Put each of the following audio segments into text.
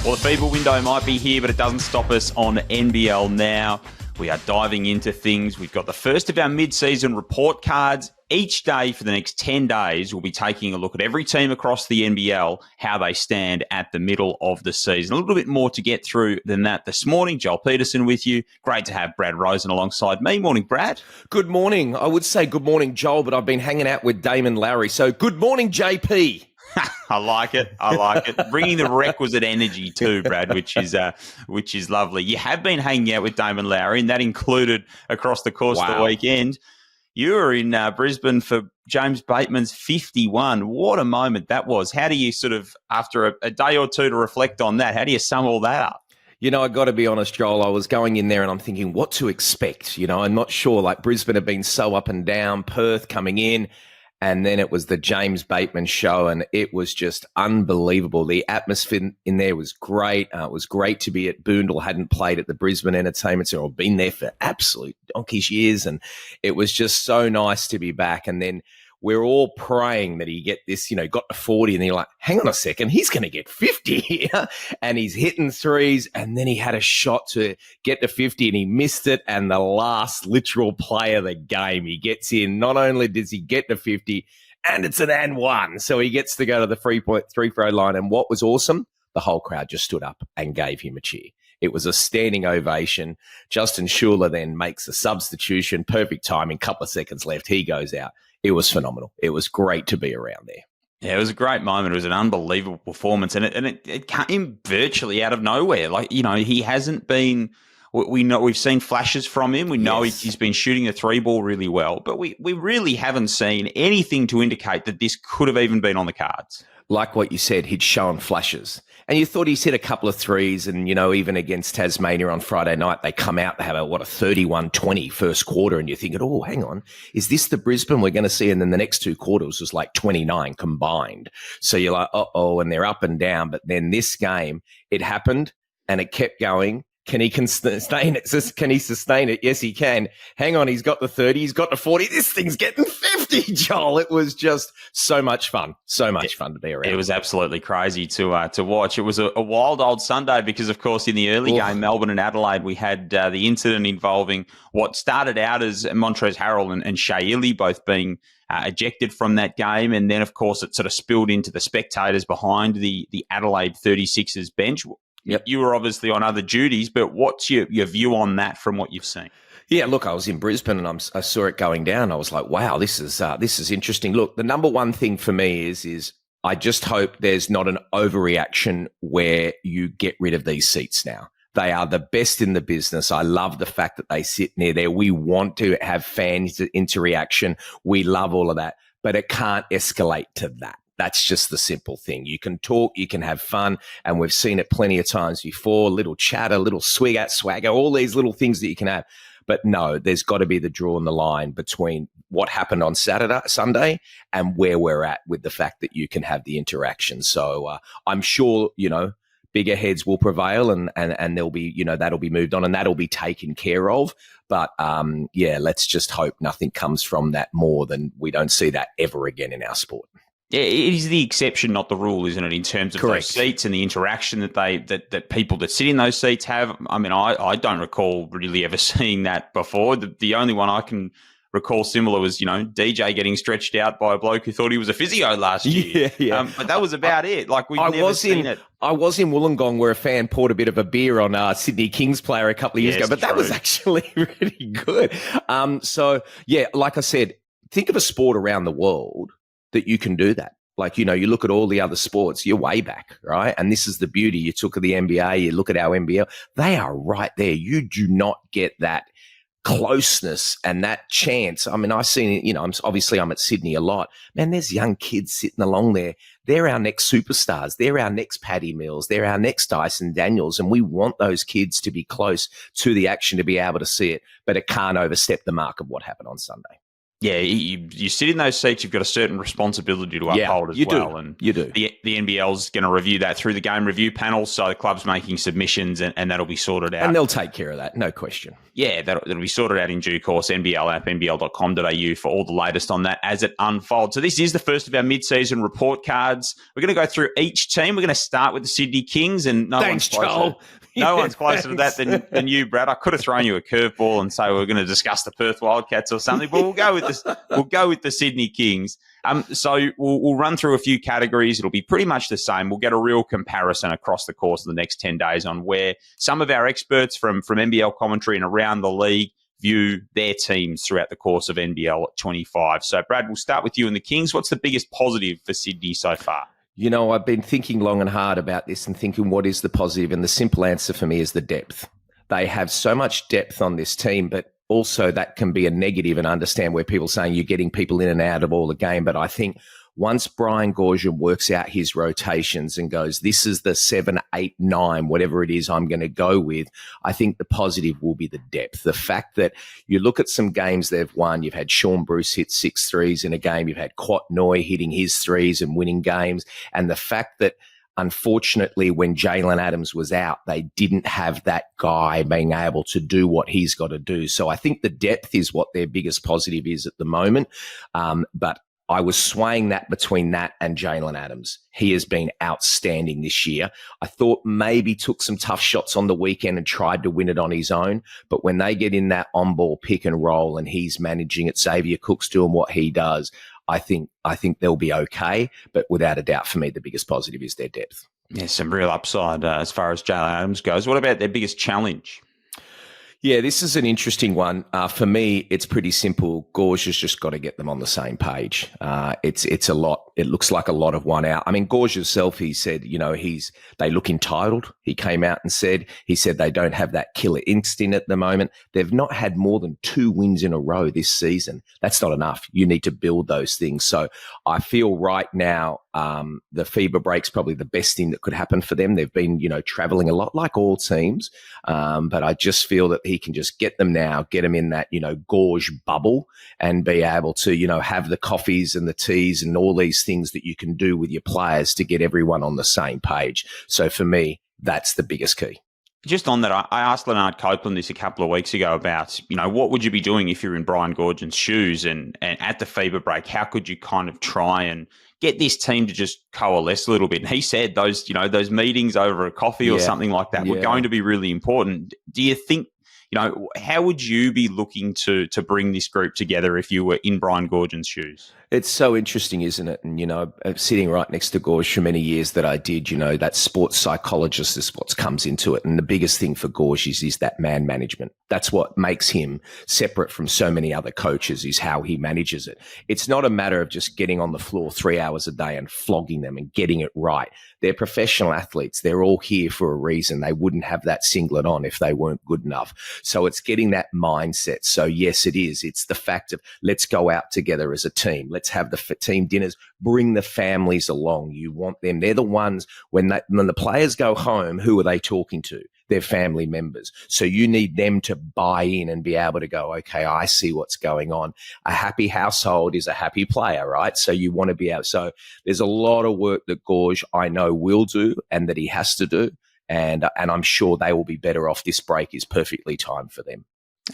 Well, the fever window might be here, but it doesn't stop us on NBL Now. We are diving into things. We've got the first of our mid-season report cards. Each day for the next 10 days, we'll be taking a look at every team across the NBL, how they stand at the middle of the season. A little bit more to get through than that this morning. Joel Peterson with you. Great to have Brad Rosen alongside me. Morning, Brad. Good morning. I would say good morning, Joel, but I've been hanging out with Damon Lowry. So good morning, JP. I like it. Bringing the requisite energy too, Brad, which is lovely. You have been hanging out with Damon Lowry, and that included across the course of the weekend. You were in Brisbane for James Batemon's 51. What a moment that was. How do you sort of, after a day or two to reflect on that, how do you sum all that up? You know, I got to be honest, Joel, I was going in there and I'm thinking what to expect. You know, I'm not sure. Like Brisbane have been so up and down, Perth coming in. And then it was the James Batemon show, and it was just unbelievable. The atmosphere in there was great. It was great to be at Boondall. Hadn't played at the Brisbane Entertainment Centre or been there for absolute donkey's years, and it was just so nice to be back. And then we're all praying that he get this, you know, got to 40, and you're like, hang on a second, he's going to get 50 here. And he's hitting threes, and then he had a shot to get to 50, and he missed it. And the last literal play of the game, he gets in. Not only does he get to 50, and it's an and one. So he gets to go to the free throw line. And what was awesome, the whole crowd just stood up and gave him a cheer. It was a standing ovation. Justin Schuler then makes a substitution, perfect timing, couple of seconds left. He goes out. It was phenomenal. It was great to be around there. Yeah, it was a great moment. It was an unbelievable performance, and it came virtually out of nowhere. Like, you know, he hasn't been. We know we've seen flashes from him. We know he's been shooting the three ball really well, but we really haven't seen anything to indicate that this could have even been on the cards. Like what you said, he'd shown flashes. And you thought he's hit a couple of threes, and, you know, even against Tasmania on Friday night, they come out, they have a 31-20 first quarter, and you're thinking, oh, hang on, is this the Brisbane we're going to see? And then the next two quarters was like 29 combined. So you're like, uh-oh, and they're up and down. But then this game, it happened, and it kept going. Can he sustain it? Can he sustain it? Yes, he can. Hang on, he's got the 30, he's got the 40. This thing's getting 50, Joel. It was just so much fun. So much fun to be around. It was absolutely crazy to watch. It was a wild old Sunday because, of course, in the early game, Melbourne and Adelaide, we had the incident involving what started out as Montrezl Harrell and Shea Ili both being ejected from that game. And then, of course, it sort of spilled into the spectators behind the Adelaide 36ers bench. Yep. You were obviously on other duties, but what's your view on that from what you've seen? Yeah, look, I was in Brisbane and I saw it going down. I was like, wow, this is interesting. Look, the number one thing for me is I just hope there's not an overreaction where you get rid of these seats now. They are the best in the business. I love the fact that they sit near there. We want to have fans interaction. We love all of that, but it can't escalate to that. That's just the simple thing. You can talk, you can have fun, and we've seen it plenty of times before, little chatter, little swagger, all these little things that you can have. But no, there's got to be the draw in the line between what happened on Sunday, and where we're at with the fact that you can have the interaction. So I'm sure, you know, bigger heads will prevail and there'll be, you know, that'll be moved on and that'll be taken care of. But yeah, let's just hope nothing comes from that more than we don't see that ever again in our sport. Yeah, it is the exception, not the rule, isn't it, in terms of those seats and the interaction that that people that sit in those seats have. I mean, I don't recall really ever seeing that before. The only one I can recall similar was, you know, DJ getting stretched out by a bloke who thought he was a physio last year. Yeah. But that was about it. Like, we've never seen it. I was in Wollongong where a fan poured a bit of a beer on Sydney Kings player a couple of years ago, but that was actually really good. So, yeah, like I said, think of a sport around the world that you can do that. Like, you know, you look at all the other sports, you're way back, right? And this is the beauty. You took the NBA, you look at our NBL, they are right there. You do not get that closeness and that chance. I mean, I've seen it, you know, I'm at Sydney a lot. Man, there's young kids sitting along there. They're our next superstars. They're our next Paddy Mills. They're our next Dyson Daniels. And we want those kids to be close to the action to be able to see it, but it can't overstep the mark of what happened on Sunday. Yeah, you sit in those seats, you've got a certain responsibility to Yeah, uphold as you well. do. And You do. the NBL's going to review that through the game review panel. So the club's making submissions and that'll be sorted out. And they'll take care of that, no question. Yeah, that'll be sorted out in due course. NBL app, nbl.com.au for all the latest on that as it unfolds. So this is the first of our mid-season report cards. We're going to go through each team. We're going to start with the Sydney Kings, and Thanks, Joel. No one's closer to that than you, Brad. I could have thrown you a curveball and say we're going to discuss the Perth Wildcats or something, but we'll go with this. We'll go with the Sydney Kings. So we'll run through a few categories. It'll be pretty much the same. We'll get a real comparison across the course of the next 10 days on where some of our experts from NBL commentary and around the league view their teams throughout the course of NBL 25. So, Brad, we'll start with you and the Kings. What's the biggest positive for Sydney so far? You know, I've been thinking long and hard about this and thinking what is the positive, and the simple answer for me is the depth. They have so much depth on this team, but also that can be a negative, and understand where people are saying you're getting people in and out of all the game. But I think once Brian Goorjian works out his rotations and goes, this is the 7, 8, 9, whatever it is I'm going to go with, I think the positive will be the depth. The fact that you look at some games they've won, you've had Sean Bruce hit 6 threes in a game, you've had Quat Noy hitting his threes and winning games, and the fact that unfortunately, when Jalen Adams was out, they didn't have that guy being able to do what he's got to do. So I think the depth is what their biggest positive is at the moment. But I was swaying that between that and Jalen Adams. He has been outstanding this year. I thought maybe took some tough shots on the weekend and tried to win it on his own. But when they get in that on-ball pick and roll and he's managing it, Xavier Cook's doing what he does, I think they'll be okay. But without a doubt, for me, the biggest positive is their depth. Yeah, some real upside as far as Jalen Adams goes. What about their biggest challenge? Yeah, this is an interesting one. For me, it's pretty simple. Gorge has just got to get them on the same page. It's a lot. It looks like a lot of one out. I mean, Gorge himself, he said, they look entitled. He came out and said they don't have that killer instinct at the moment. They've not had more than 2 wins in a row this season. That's not enough. You need to build those things. So I feel right now, the FIBA break's probably the best thing that could happen for them. They've been, traveling a lot like all teams. But I just feel that he can just get them now, get them in that, Gorge bubble and be able to, have the coffees and the teas and all these things that you can do with your players to get everyone on the same page. So for me, that's the biggest key. Just on that, I asked Leonard Copeland this a couple of weeks ago about, what would you be doing if you're in Brian Goorjian's shoes and at the FIBA break, how could you kind of try and get this team to just coalesce a little bit? And he said those meetings over a coffee or something like that were going to be really important. Do you think, how would you be looking to bring this group together if you were in Brian Goorjian's shoes? It's so interesting, isn't it? And, sitting right next to Gorge for many years that I did, that sports psychologist is what comes into it. And the biggest thing for Gorge is that man management. That's what makes him separate from so many other coaches, is how he manages it. It's not a matter of just getting on the floor 3 hours a day and flogging them and getting it right. They're professional athletes. They're all here for a reason. They wouldn't have that singlet on if they weren't good enough. So it's getting that mindset. So yes, it is. It's the fact of let's go out together as a team. Let's have the team dinners, bring the families along. You want them. They're the ones when the players go home, who are they talking to? Their family members. So you need them to buy in and be able to go, okay, I see what's going on. A happy household is a happy player, right? So you want to be out. So there's a lot of work that Gorge, I know, will do and that he has to do. And I'm sure they will be better off. This break is perfectly timed for them.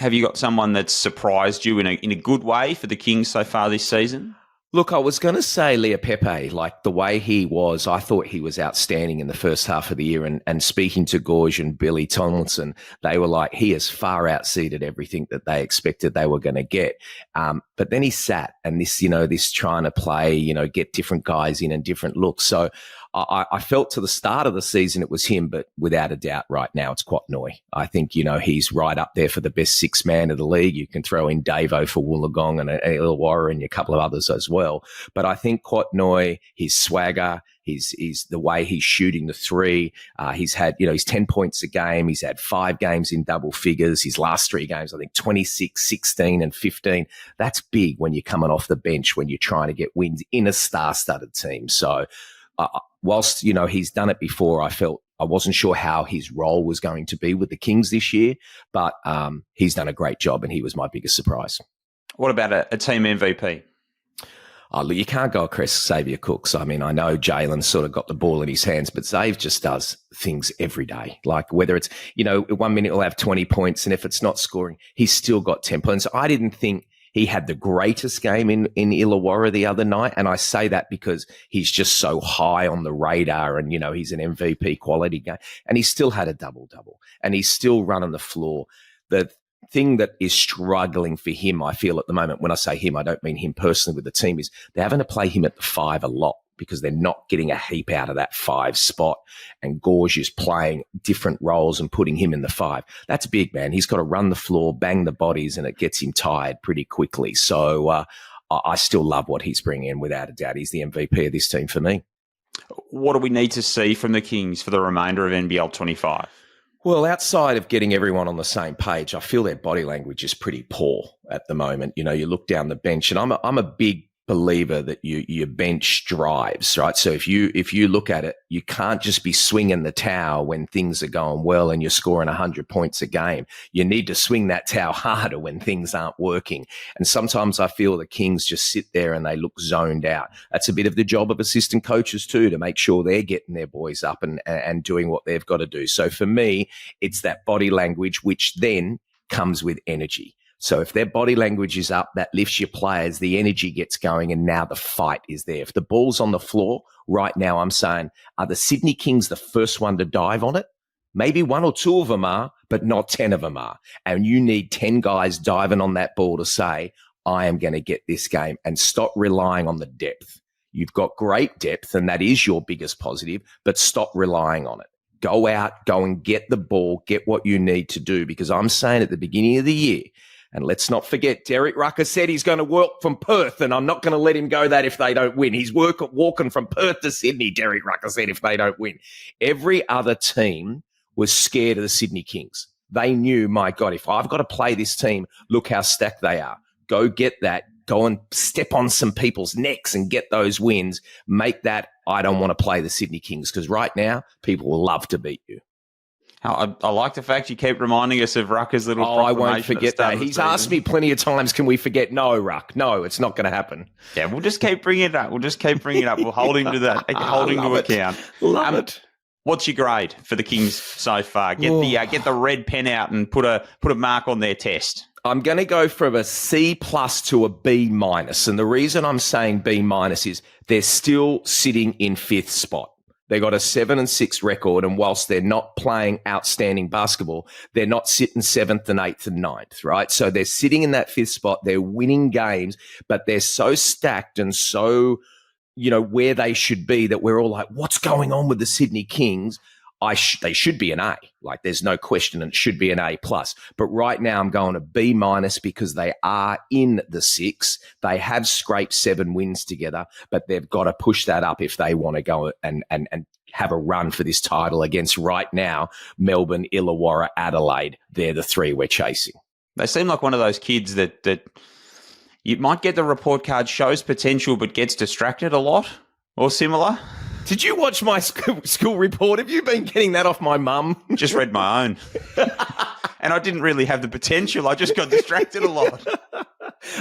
Have you got someone that's surprised you in a good way for the Kings so far this season? Look, I was going to say Lea Pepe, like the way he was, I thought he was outstanding in the first half of the year. And speaking to Gorge and Billy Tomlinson, they were like, he has far outseeded everything that they expected they were going to get. But then he sat and this trying to play, get different guys in and different looks. So I felt to the start of the season it was him, but without a doubt right now it's Quat Noy. I think, he's right up there for the best 6 man of the league. You can throw in Davo for Wollongong and Illawarra and a couple of others as well. But I think Quat Noy, his swagger, his the way he's shooting the three, he's had, he's 10 points a game. He's had 5 games in double figures. His last 3 games, I think 26, 16 and 15. That's big when you're coming off the bench, when you're trying to get wins in a star-studded team. So, whilst, he's done it before, I wasn't sure how his role was going to be with the Kings this year, but he's done a great job and he was my biggest surprise. What about a team MVP? Oh, look, you can't go across Xavier Cooks. I mean, I know Jalen's sort of got the ball in his hands, but Xav just does things every day. Like whether it's, 1 minute he'll have 20 points, and if it's not scoring, he's still got 10 points. I didn't think he had the greatest game in Illawarra the other night, and I say that because he's just so high on the radar, and, he's an MVP quality guy, and he still had a double-double, and he's still running the floor. The thing that is struggling for him, I feel at the moment, when I say him, I don't mean him personally with the team, is they're having to play him at the 5 a lot because they're not getting a heap out of that 5 spot. And Gorge is playing different roles and putting him in the 5. That's big, man. He's got to run the floor, bang the bodies, and it gets him tired pretty quickly. So I still love what he's bringing in, without a doubt. He's the MVP of this team for me. What do we need to see from the Kings for the remainder of NBL 25? Well, outside of getting everyone on the same page, I feel their body language is pretty poor at the moment. You look down the bench, and I'm a big believer that your bench drives, right? So if you look at it, you can't just be swinging the towel when things are going well and you're scoring 100 points a game. You need to swing that towel harder when things aren't working. And sometimes I feel the Kings just sit there and they look zoned out. That's a bit of the job of assistant coaches too, to make sure they're getting their boys up and doing what they've got to do. So for me, it's that body language, which then comes with energy. So if their body language is up, that lifts your players, the energy gets going, and now the fight is there. If the ball's on the floor right now, I'm saying, are the Sydney Kings the first one to dive on it? Maybe 1 or 2 of them are, but not 10 of them are. And you need 10 guys diving on that ball to say, I am going to get this game, and stop relying on the depth. You've got great depth, and that is your biggest positive, but stop relying on it. Go out, go and get the ball, get what you need to do, because I'm saying at the beginning of the year, and let's not forget, Derek Rucker said he's going to walk from Perth, and I'm not going to let him go that if they don't win. He's walking from Perth to Sydney, Derek Rucker said, if they don't win. Every other team was scared of the Sydney Kings. They knew, my God, if I've got to play this team, look how stacked they are. Go get that. Go and step on some people's necks and get those wins. Make that, I don't want to play the Sydney Kings, because right now, people will love to beat you. I like the fact you keep reminding us of Rucker's little proclamation. I won't forget that. He's asked me plenty of times, can we forget? No, Ruck. No, it's not going to happen. Yeah, we'll just keep bringing it up. We'll hold him to that. Hold him to account. Love it. What's your grade for the Kings so far? Get the red pen out and put a mark on their test. I'm going to go from a C+ to a B-. And the reason I'm saying B- is they're still sitting in 5th spot. They got a 7-6 record, and whilst they're not playing outstanding basketball, they're not sitting 7th and 8th and 9th, right? So they're sitting in that 5th spot. They're winning games, but they're so stacked and so, where they should be, that we're all like, what's going on with the Sydney Kings? They should be an A. Like, there's no question, and it should be an A+. But right now I'm going to B- because they are in the 6. They have scraped 7 wins together, but they've got to push that up if they want to go and have a run for this title against, right now, Melbourne, Illawarra, Adelaide. They're the 3 we're chasing. They seem like one of those kids that you might get the report card, shows potential, but gets distracted a lot, or similar. Did you watch my school report? Have you been getting that off my mum? Just read my own. And I didn't really have the potential. I just got distracted a lot.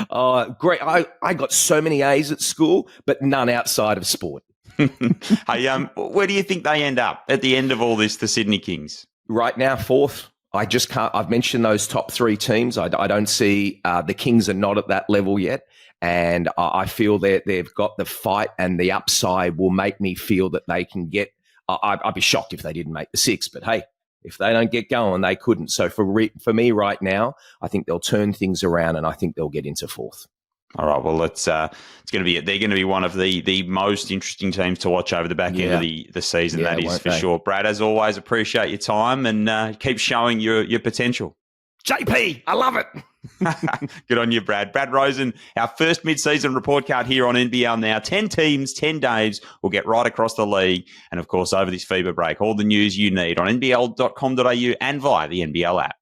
Oh, great. I got so many A's at school, but none outside of sport. Hey, where do you think they end up at the end of all this, the Sydney Kings? Right now, 4th. I just can't. I've mentioned those top 3 teams. I don't see the Kings are not at that level yet. And I feel that they've got the fight, and the upside will make me feel that they can get. I'd be shocked if they didn't make the 6, but hey, if they don't get going, they couldn't. So for me right now, I think they'll turn things around, and I think they'll get into 4th. All right. Well, it's going to be. They're going to be one of the most interesting teams to watch over the back end of the season. That is for sure. Brad, as always, appreciate your time, and keep showing your potential. JP, I love it. Good on you, Brad. Brad Rosen, our first mid-season report card here on NBL Now. 10 teams, 10 days. We'll get right across the league. And, of course, over this FIBA break, all the news you need on nbl.com.au and via the NBL app.